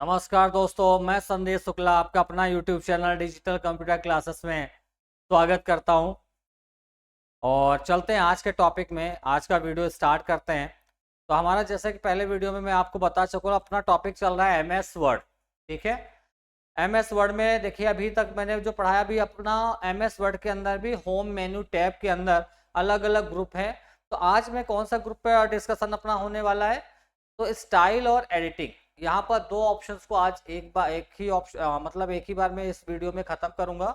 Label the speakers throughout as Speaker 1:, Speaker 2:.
Speaker 1: नमस्कार दोस्तों, मैं संदेश शुक्ला आपका अपना YouTube channel digital computer classes में स्वागत करता हूं। और चलते हैं आज के टॉपिक में। आज का वीडियो स्टार्ट करते हैं। तो हमारा जैसे कि पहले वीडियो में मैं आपको बता चुका, अपना टॉपिक चल रहा है MS वर्ड। ठीक है। MS वर्ड में देखिए, अभी तक मैंने जो पढ़ाया भी अपना MS वर्ड के अंदर भी होम मेन्यू टैब के अंदर अलग अलग ग्रुप हैं। तो आज में कौन सा ग्रुप पे डिस्कशन अपना होने वाला है, तो स्टाइल और एडिटिंग। यहाँ पर दो ऑप्शंस को आज एक ही ऑप्शन मतलब एक ही बार में इस वीडियो में खत्म करूंगा।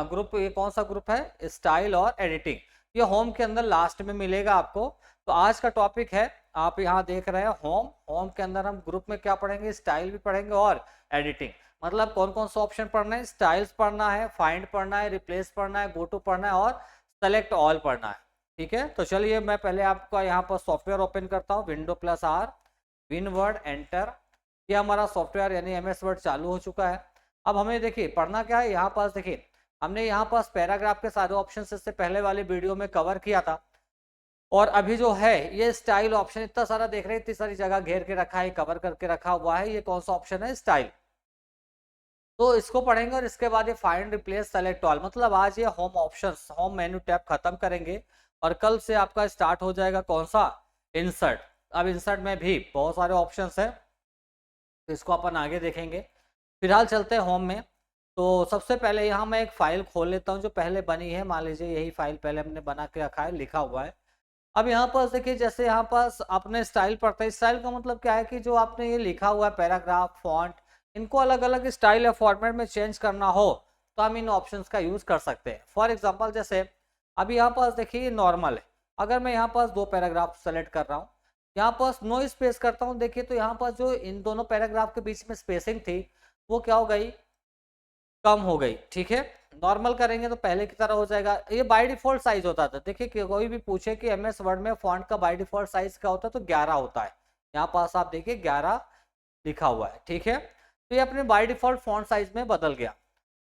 Speaker 1: ग्रुप ये कौन सा ग्रुप है, स्टाइल और एडिटिंग। ये होम के अंदर लास्ट में मिलेगा आपको। तो आज का टॉपिक है, आप यहाँ देख रहे हैं होम। होम के अंदर हम ग्रुप में क्या पढ़ेंगे, स्टाइल भी पढ़ेंगे और एडिटिंग। मतलब कौन कौन सा ऑप्शन पढ़ना है, स्टाइल्स पढ़ना है, फाइंड पढ़ना है, रिप्लेस पढ़ना है, गो टू पढ़ना है और सेलेक्ट ऑल पढ़ना है। ठीक है। तो चलिए मैं पहले आपका यहाँ पर सॉफ्टवेयर ओपन करता हूँ, Windows+R, विनवर्ड एंटर। ये हमारा सॉफ्टवेयर यानी MS वर्ड चालू हो चुका है। अब हमें देखिए पढ़ना क्या है, यहाँ पास देखिए हमने यहाँ पास पैराग्राफ के सारे ऑप्शन इससे पहले वाले वीडियो में कवर किया था। और अभी जो है ये स्टाइल ऑप्शन इतना सारा देख रहे हैं, इतनी सारी जगह घेर के रखा है, कवर करके रखा हुआ है। ये कौन सा ऑप्शन है, स्टाइल। तो इसको पढ़ेंगे और इसके बाद ये फाइंड रिप्लेस सेलेक्ट ऑल, मतलब आज ये home options home menu tab खत्म करेंगे। और कल से आपका स्टार्ट हो जाएगा कौन सा, इंसर्ट। अब इंसर्ट में भी बहुत सारे ऑप्शंस हैं, तो इसको अपन आगे देखेंगे। फिलहाल चलते हैं होम में। तो सबसे पहले यहाँ मैं एक फाइल खोल लेता हूँ जो पहले बनी है। मान लीजिए यही फाइल पहले हमने बना के रखा है, लिखा हुआ है। अब यहाँ पर देखिए, जैसे यहाँ पास आपने स्टाइल पढ़ता है। स्टाइल का मतलब क्या है कि जो आपने ये लिखा हुआ है पैराग्राफ, फॉन्ट, इनको अलग अलग स्टाइल या फॉर्मेट में चेंज करना हो तो हम इन ऑप्शंस का यूज कर सकते हैं। फॉर एग्जांपल जैसे अभी यहाँ पास देखिए ये नॉर्मल है। अगर मैं यहाँ पास दो पैराग्राफ सेलेक्ट कर रहा हूँ, यहाँ पास नो स्पेस करता हूँ, देखिए तो यहाँ पास जो इन दोनों पैराग्राफ के बीच में स्पेसिंग थी वो क्या हो गई, कम हो गई। ठीक है। नॉर्मल करेंगे तो पहले की तरह हो जाएगा। ये बाय डिफॉल्ट साइज होता था। देखिए कि कोई भी पूछे कि MS वर्ड में फॉन्ट का बाय डिफॉल्ट साइज क्या होता है, तो 11 होता है। यहाँ पास आप देखिए 11 लिखा हुआ है। ठीक है। तो ये अपने बाय डिफॉल्ट फॉन्ट साइज में बदल गया।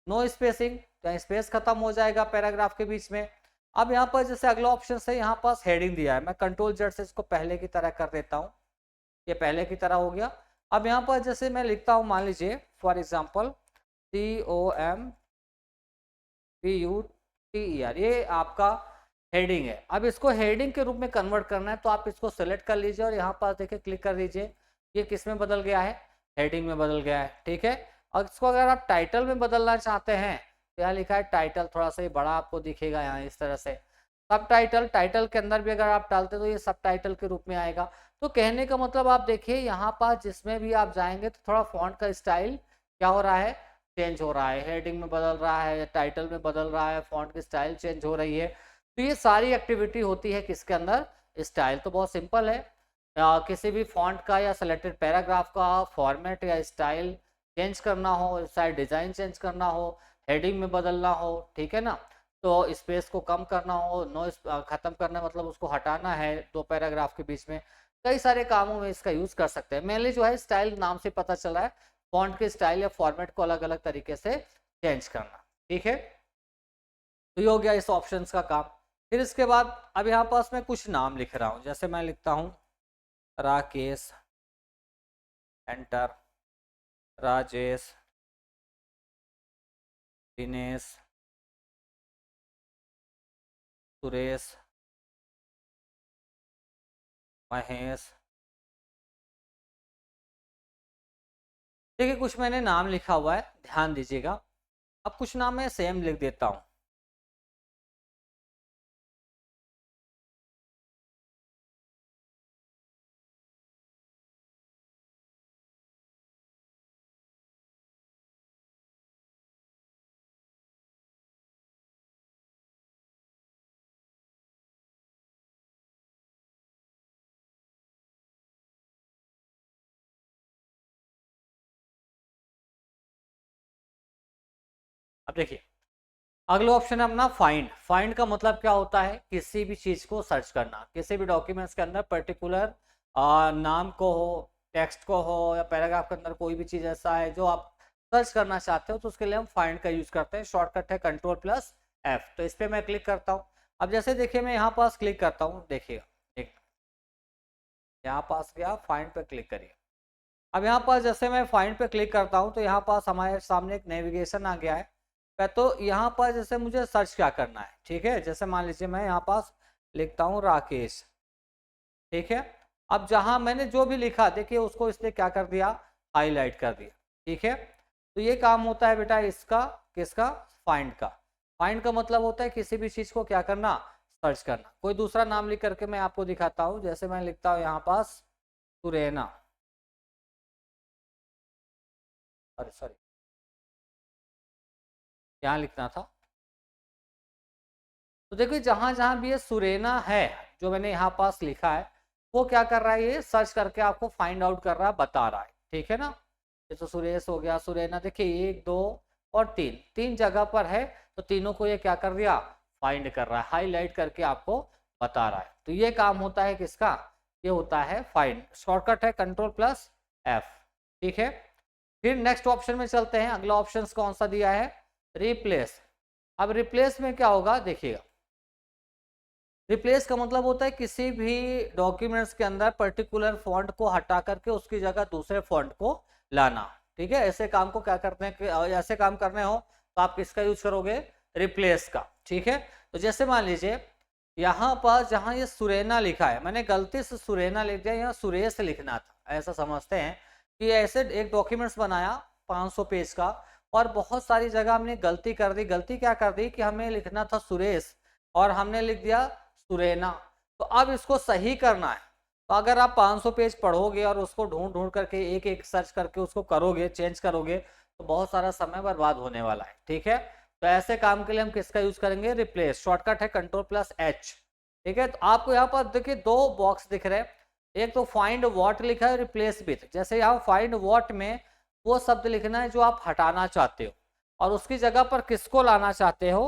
Speaker 1: नो स्पेसिंग, तो स्पेस खत्म हो जाएगा पैराग्राफ के बीच में। अब यहाँ पर जैसे अगला ऑप्शन है, यहाँ पास हेडिंग दिया है। मैं Ctrl+Z से इसको पहले की तरह कर देता हूँ। ये पहले की तरह हो गया। अब यहाँ पर जैसे मैं लिखता हूँ, मान लीजिए फॉर एग्जाम्पल COMPUTER, ये आपका हेडिंग है। अब इसको हेडिंग के रूप में कन्वर्ट करना है, तो आप इसको सेलेक्ट कर लीजिए और यहाँ पास देखिए क्लिक कर दीजिए। ये किस में बदल गया है, हेडिंग में बदल गया है। ठीक है। और इसको अगर आप टाइटल में बदलना चाहते हैं तो यहाँ लिखा है टाइटल, थोड़ा सा ये बड़ा आपको दिखेगा यहाँ इस तरह से। सब टाइटल, टाइटल के अंदर भी अगर आप डालते तो ये सब टाइटल के रूप में आएगा। तो कहने का मतलब आप देखिए यहाँ पास जिसमें भी आप जाएंगे तो थोड़ा फॉन्ट का स्टाइल क्या हो रहा है, चेंज हो रहा है। हेडिंग में बदल रहा है, टाइटल में बदल रहा है, फॉन्ट की स्टाइल चेंज हो रही है। तो ये सारी एक्टिविटी होती है किसके अंदर, स्टाइल। तो बहुत सिंपल है। किसी भी फॉन्ट का या सेलेक्टेड पैराग्राफ का फॉर्मेट या स्टाइल चेंज करना हो, शायद डिजाइन चेंज करना हो, हेडिंग में बदलना हो, ठीक है ना, तो स्पेस को कम करना हो, नो खत्म करना मतलब उसको हटाना है दो पैराग्राफ के बीच में, कई सारे कामों में इसका यूज कर सकते हैं। मेनली जो है स्टाइल नाम से पता चला है, फॉन्ट के स्टाइल या फॉर्मेट को अलग अलग तरीके से चेंज करना। ठीक है। तो ये हो गया इस ऑप्शंस का काम। फिर इसके बाद अब यहाँ पास मैं कुछ नाम लिख रहा हूँ। जैसे मैं लिखता हूँ राकेश, एंटर, राजेश, दिनेश, सुरेश, महेश। देखिए कुछ मैंने नाम लिखा हुआ है, ध्यान दीजिएगा। अब कुछ नाम मैं सेम लिख देता हूँ। अब देखिए अगला ऑप्शन है अपना फाइंड। फाइंड का मतलब क्या होता है, किसी भी चीज को सर्च करना। किसी भी डॉक्यूमेंट्स के अंदर पर्टिकुलर नाम को हो, टेक्स्ट को हो, या पैराग्राफ के अंदर कोई भी चीज ऐसा है जो आप सर्च करना चाहते हो, तो उसके लिए हम फाइंड का यूज करते हैं। शॉर्टकट है Ctrl+F। तो इस पर मैं क्लिक करता हूँ। अब जैसे देखिए मैं यहाँ पास क्लिक करता हूँ, देखिए एक यहाँ पास गया, फाइंड पे क्लिक करिए। अब यहाँ पास जैसे मैं फाइंड पे क्लिक करता हूँ तो यहाँ पास हमारे सामने एक नेविगेशन आ गया है। तो यहाँ पर जैसे मुझे सर्च क्या करना है, ठीक है, जैसे मान लीजिए मैं यहाँ पास लिखता हूँ राकेश, ठीक है। अब जहाँ मैंने जो भी लिखा देखिए उसको इसने क्या कर दिया, हाईलाइट कर दिया, ठीक है। तो ये काम होता है बेटा इसका, किसका, फाइंड का। फाइंड का मतलब होता है किसी भी चीज को क्या करना, सर्च करना। कोई दूसरा नाम लिख करके मैं आपको दिखाता हूँ, जैसे मैं लिखता हूँ यहाँ पास सुरेना, अरे सॉरी यहाँ लिखना था। तो देखिए जहां जहां भी ये सुरेना है जो मैंने यहाँ पास लिखा है, वो क्या कर रहा है, ये सर्च करके आपको फाइंड आउट कर रहा है, बता रहा है, ठीक है ना। ये तो सुरेश हो गया, सुरेना, देखिए 1 2 और 3, 3 जगह पर है। तो तीनों को ये क्या कर दिया, फाइंड कर रहा है, हाईलाइट करके आपको बता रहा है। तो ये काम होता है किसका, ये होता है फाइंड। शॉर्टकट है Ctrl+F, ठीक है। फिर नेक्स्ट ऑप्शन में चलते हैं। अगला ऑप्शन कौन सा दिया है, रिप्लेस। अब रिप्लेस में क्या होगा देखिएगा, रिप्लेस का मतलब होता है किसी भी डॉक्यूमेंट्स के अंदर पर्टिकुलर फॉन्ट को हटा करके उसकी जगह दूसरे फॉन्ट को लाना, ठीक है। ऐसे काम को क्या करते हैं, ऐसे काम करने हो तो आप किसका यूज करोगे, रिप्लेस का, ठीक है। तो जैसे मान लीजिए यहाँ पर जहाँ ये सुरेना लिखा है, मैंने गलती से सुरेना लिख दिया, यहाँ सुरेश लिखना था, ऐसा समझते हैं कि ऐसे एक डॉक्यूमेंट्स बनाया 500 पेज का और बहुत सारी जगह हमने गलती कर दी। गलती क्या कर दी कि हमें लिखना था सुरेश और हमने लिख दिया सुरेना। तो अब इसको सही करना है। तो अगर आप 500 पेज पढ़ोगे और उसको ढूंढ ढूंढ करके एक एक सर्च करके उसको करोगे, चेंज करोगे, तो बहुत सारा समय बर्बाद होने वाला है, ठीक है। तो ऐसे काम के लिए हम किसका यूज करेंगे, रिप्लेस। शॉर्टकट है Ctrl+H, ठीक है। तो आपको यहाँ पर देखिए 2 बॉक्स दिख रहे हैं, एक तो फाइंड व्हाट लिखा है, रिप्लेस विथ। जैसे यहाँ फाइंड व्हाट में वो शब्द लिखना है जो आप हटाना चाहते हो और उसकी जगह पर किसको लाना चाहते हो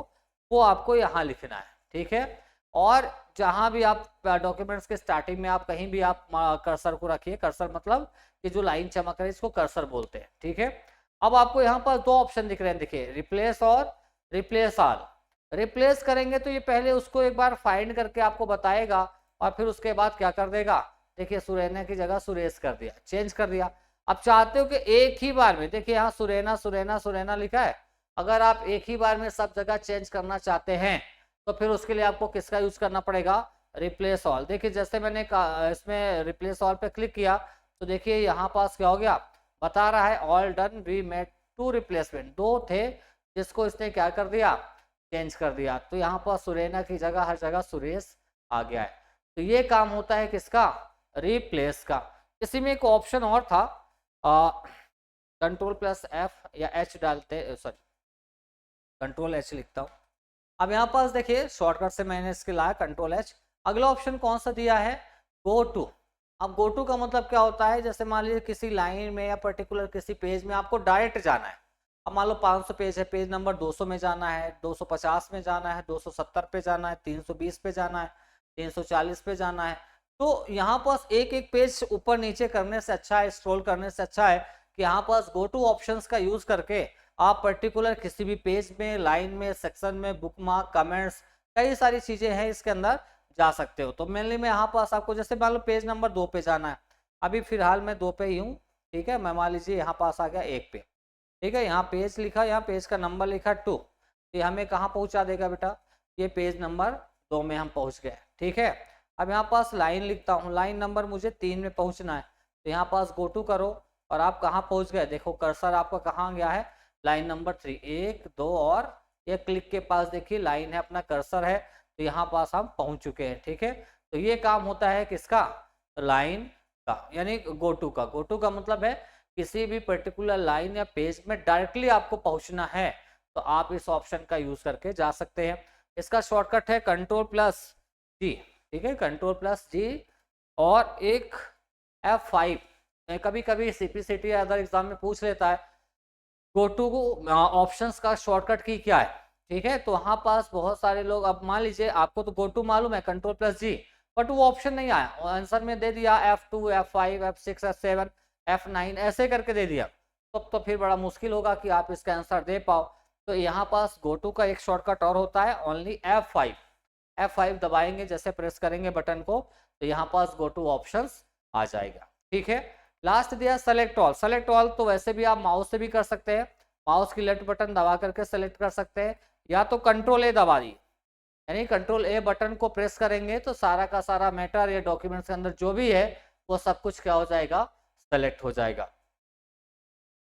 Speaker 1: वो आपको यहाँ लिखना है, ठीक है। और जहां भी आप डॉक्यूमेंट्स के स्टार्टिंग में आप कहीं भी आप कर्सर को रखिए, कर्सर मतलब कि जो लाइन चमक रही है इसको कर्सर बोलते हैं, ठीक है। अब आपको यहाँ पर 2 ऑप्शन दिख रहे हैं, देखिए रिप्लेस और रिप्लेस ऑल। रिप्लेस करेंगे तो ये पहले उसको एक बार फाइंड करके आपको बताएगा और फिर उसके बाद क्या कर देगा, देखिए सुरेना की जगह सुरेश कर दिया, चेंज कर दिया। अब चाहते हो कि एक ही बार में, देखिए यहाँ सुरेना सुरेना सुरेना लिखा है, अगर आप एक ही बार में सब जगह चेंज करना चाहते हैं तो फिर उसके लिए आपको किसका यूज करना पड़ेगा, रिप्लेस ऑल। देखिए जैसे मैंने इसमें रिप्लेस ऑल पे क्लिक किया तो देखिए यहाँ पास क्या हो गया, बता रहा है all done, we made 2 replacement, 2 थे जिसको इसने क्या कर दिया, चेंज कर दिया। तो यहाँ पर सुरेना की जगह हर जगह सुरेश आ गया है। तो ये काम होता है किसका, रिप्लेस का। इसी में एक ऑप्शन और था, Ctrl+F या H डालते, सॉरी Ctrl+H लिखता हूँ। अब यहाँ पास देखिए शॉर्टकट से मैंने इसके लाया Ctrl+H। अगला ऑप्शन कौन सा दिया है, गो टू। अब गो टू का मतलब क्या होता है, जैसे मान लीजिए किसी लाइन में या पर्टिकुलर किसी पेज में आपको डायरेक्ट जाना है। अब मान लो 500 पेज है, पेज नंबर 200 में जाना है, 250 में जाना है, 270 पे जाना है, 320 पे जाना है, 340 पे जाना है। तो यहाँ पास एक एक पेज ऊपर नीचे करने से अच्छा है, स्क्रॉल करने से अच्छा है कि यहाँ पास गो टू ऑप्शंस का यूज करके आप पर्टिकुलर किसी भी पेज में, लाइन में, सेक्शन में, बुक मार्क, कमेंट्स, कई सारी चीजें हैं इसके अंदर जा सकते हो। तो मेनली मैं यहाँ पास आपको जैसे मान लो पेज नंबर 2 पे जाना है, अभी फिलहाल मैं 2 पे ही हूँ, ठीक है। मैं मान लीजिए यहाँ पास आ गया 1 पे, ठीक है। यहाँ पेज लिखा, यहाँ पेज का नंबर लिखा 2, तो हमें कहाँ पहुँचा देगा बेटा, ये पेज नंबर 2 में हम पहुँच गए, ठीक है। अब यहाँ पास लाइन लिखता हूँ, लाइन नंबर मुझे 3 में पहुँचना है, तो यहाँ पास गो टू करो और आप कहाँ पहुँच गए, देखो कर्सर आपका कहाँ गया है, लाइन नंबर 3, 1 2 और ये क्लिक के पास देखिए लाइन है, अपना कर्सर है, तो यहाँ पास हम पहुंच चुके हैं, ठीक है। तो ये काम होता है किसका, लाइन का, यानी गो टू का। गो टू का मतलब है किसी भी पर्टिकुलर लाइन या पेज में डायरेक्टली आपको पहुंचना है तो आप इस ऑप्शन का यूज करके जा सकते हैं। इसका शॉर्टकट है Ctrl+G, ठीक है, Ctrl+G और एक F5। कभी कभी CPCT या अदर एग्जाम में पूछ लेता है गो टू ऑप्शंस का शॉर्टकट की क्या है, ठीक है। तो वहां पास बहुत सारे लोग, अब मान लीजिए आपको तो गो टू मालूम है Ctrl+G, बट वो ऑप्शन नहीं आया, आंसर में दे दिया F2 F5 F6 F7 F9 ऐसे करके दे दिया, तो फिर बड़ा मुश्किल होगा कि आप इसका आंसर दे पाओ। तो यहाँ पास गो टू का एक शॉर्टकट और होता है, ओनली F5 दबाएंगे, जैसे प्रेस करेंगे बटन को तो यहाँ पास गो टू ऑप्शंस आ जाएगा, ठीक है। लास्ट दिया सेलेक्ट ऑल। सेलेक्ट ऑल तो वैसे भी आप माउस से भी कर सकते हैं, माउस की लेफ्ट बटन दबा करके सेलेक्ट कर सकते हैं, या तो कंट्रोल ए दबा दी, यानी कंट्रोल ए बटन को प्रेस करेंगे तो सारा का सारा मैटर या डॉक्यूमेंट्स के अंदर जो भी है वो सब कुछ क्या हो जाएगा, सेलेक्ट हो जाएगा।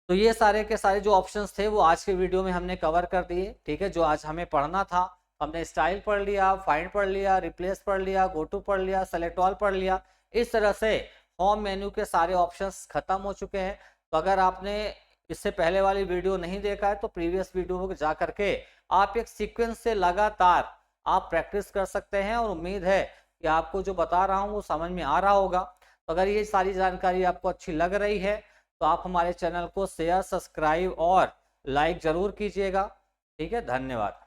Speaker 1: तो ये सारे के सारे जो ऑप्शंस थे वो आज के वीडियो में हमने कवर कर दिए, ठीक है। जो आज हमें पढ़ना था, हमने स्टाइल पढ़ लिया, फाइंड पढ़ लिया, रिप्लेस पढ़ लिया, गो टू पढ़ लिया, सेलेक्ट ऑल पढ़ लिया। इस तरह से होम मेन्यू के सारे ऑप्शंस खत्म हो चुके हैं। तो अगर आपने इससे पहले वाली वीडियो नहीं देखा है तो प्रीवियस वीडियो में जा करके आप एक सीक्वेंस से लगातार आप प्रैक्टिस कर सकते हैं, और उम्मीद है कि आपको जो बता रहा हूँ वो समझ में आ रहा होगा। तो अगर ये सारी जानकारी आपको अच्छी लग रही है तो आप हमारे चैनल को शेयर, सब्सक्राइब और लाइक जरूर कीजिएगा, ठीक है। धन्यवाद।